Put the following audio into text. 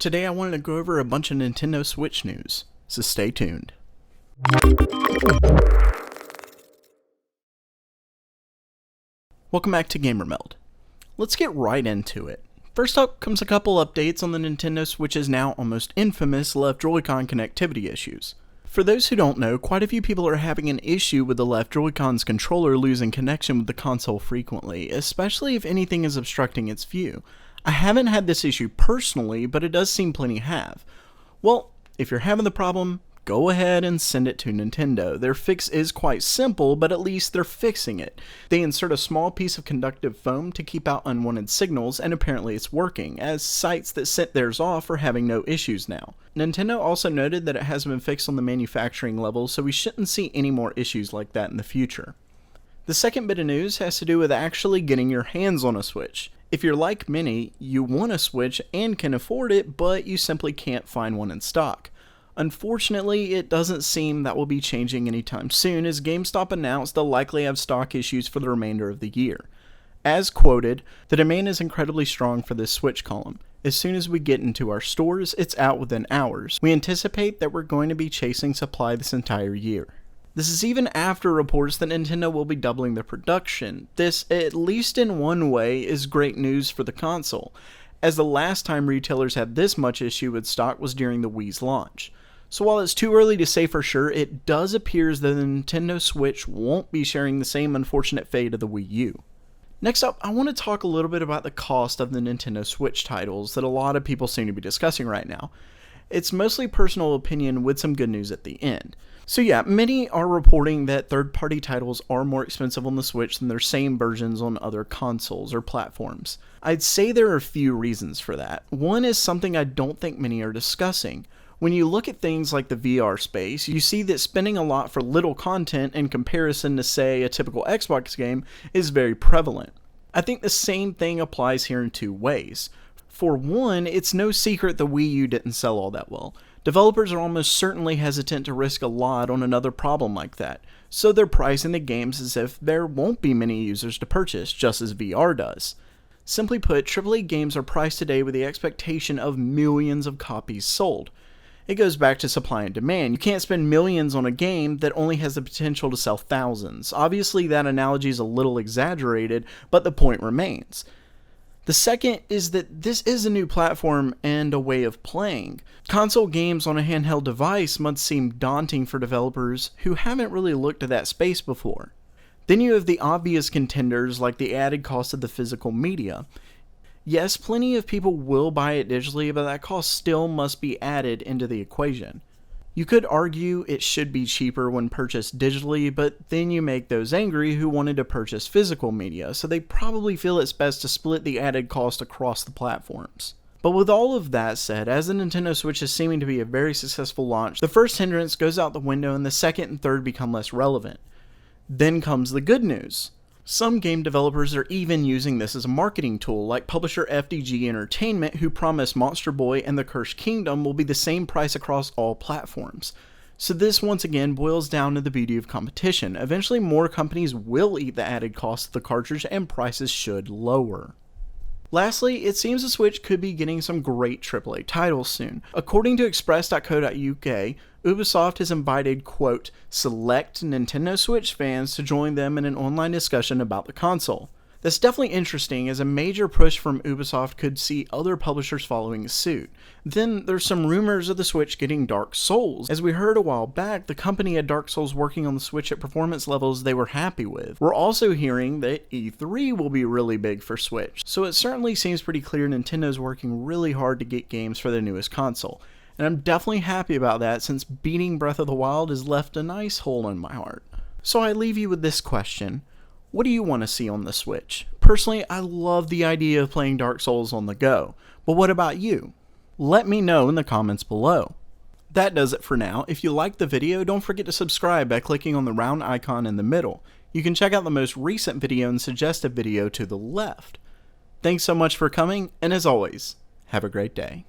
Today I wanted to go over a bunch of Nintendo Switch news, so stay tuned. Welcome back to GamerMeld. Let's get right into it. First up comes a couple updates on the Nintendo Switch's now almost infamous left Joy-Con connectivity issues. For those who don't know, quite a few people are having an issue with the left Joy-Con's controller losing connection with the console frequently, especially if anything is obstructing its view. I haven't had this issue personally, but it does seem plenty have. Well, if you're having the problem, go ahead and send it to Nintendo. Their fix is quite simple, but at least they're fixing it. They insert a small piece of conductive foam to keep out unwanted signals, and apparently it's working, as sites that sent theirs off are having no issues now. Nintendo also noted that it has been fixed on the manufacturing level, so we shouldn't see any more issues like that in the future. The second bit of news has to do with actually getting your hands on a Switch. If you're like many, you want a Switch and can afford it, but you simply can't find one in stock. Unfortunately, it doesn't seem that will be changing anytime soon, as GameStop announced they'll likely have stock issues for the remainder of the year. As quoted, the demand is incredibly strong for this Switch column. As soon as we get into our stores, it's out within hours. We anticipate that we're going to be chasing supply this entire year. This is even after reports that Nintendo will be doubling their production. This, at least in one way, is great news for the console, as the last time retailers had this much issue with stock was during the Wii's launch. So while it's too early to say for sure, it does appear that the Nintendo Switch won't be sharing the same unfortunate fate of the Wii U. Next up, I want to talk a little bit about the cost of the Nintendo Switch titles that a lot of people seem to be discussing right now. It's mostly personal opinion with some good news at the end. So yeah, many are reporting that third-party titles are more expensive on the Switch than their same versions on other consoles or platforms. I'd say there are a few reasons for that. One is something I don't think many are discussing. When you look at things like the VR space, you see that spending a lot for little content in comparison to, say, a typical Xbox game is very prevalent. I think the same thing applies here in two ways. For one, it's no secret the Wii U didn't sell all that well. Developers are almost certainly hesitant to risk a lot on another problem like that, so they're pricing the games as if there won't be many users to purchase, just as VR does. Simply put, AAA games are priced today with the expectation of millions of copies sold. It goes back to supply and demand. You can't spend millions on a game that only has the potential to sell thousands. Obviously, that analogy is a little exaggerated, but the point remains. The second is that this is a new platform and a way of playing. Console games on a handheld device must seem daunting for developers who haven't really looked at that space before. Then you have the obvious contenders like the added cost of the physical media. Yes, plenty of people will buy it digitally, but that cost still must be added into the equation. You could argue it should be cheaper when purchased digitally, but then you make those angry who wanted to purchase physical media, so they probably feel it's best to split the added cost across the platforms. But with all of that said, as the Nintendo Switch is seeming to be a very successful launch, the first hindrance goes out the window and the second and third become less relevant. Then comes the good news. Some game developers are even using this as a marketing tool, like publisher FDG Entertainment, who promised Monster Boy and The Cursed Kingdom will be the same price across all platforms. So this once again boils down to the beauty of competition. Eventually more companies will eat the added cost of the cartridge and prices should lower. Lastly, it seems the Switch could be getting some great AAA titles soon. According to Express.co.uk, Ubisoft has invited, quote, select Nintendo Switch fans to join them in an online discussion about the console. That's definitely interesting, as a major push from Ubisoft could see other publishers following suit. Then there's some rumors of the Switch getting Dark Souls. As we heard a while back, the company had Dark Souls working on the Switch at performance levels they were happy with. We're also hearing that E3 will be really big for Switch, so it certainly seems pretty clear Nintendo's working really hard to get games for their newest console. And I'm definitely happy about that, since beating Breath of the Wild has left a nice hole in my heart. So I leave you with this question. What do you want to see on the Switch? Personally, I love the idea of playing Dark Souls on the go, but what about you? Let me know in the comments below. That does it for now. If you liked the video, don't forget to subscribe by clicking on the round icon in the middle. You can check out the most recent video and suggest a video to the left. Thanks so much for coming, and as always, have a great day.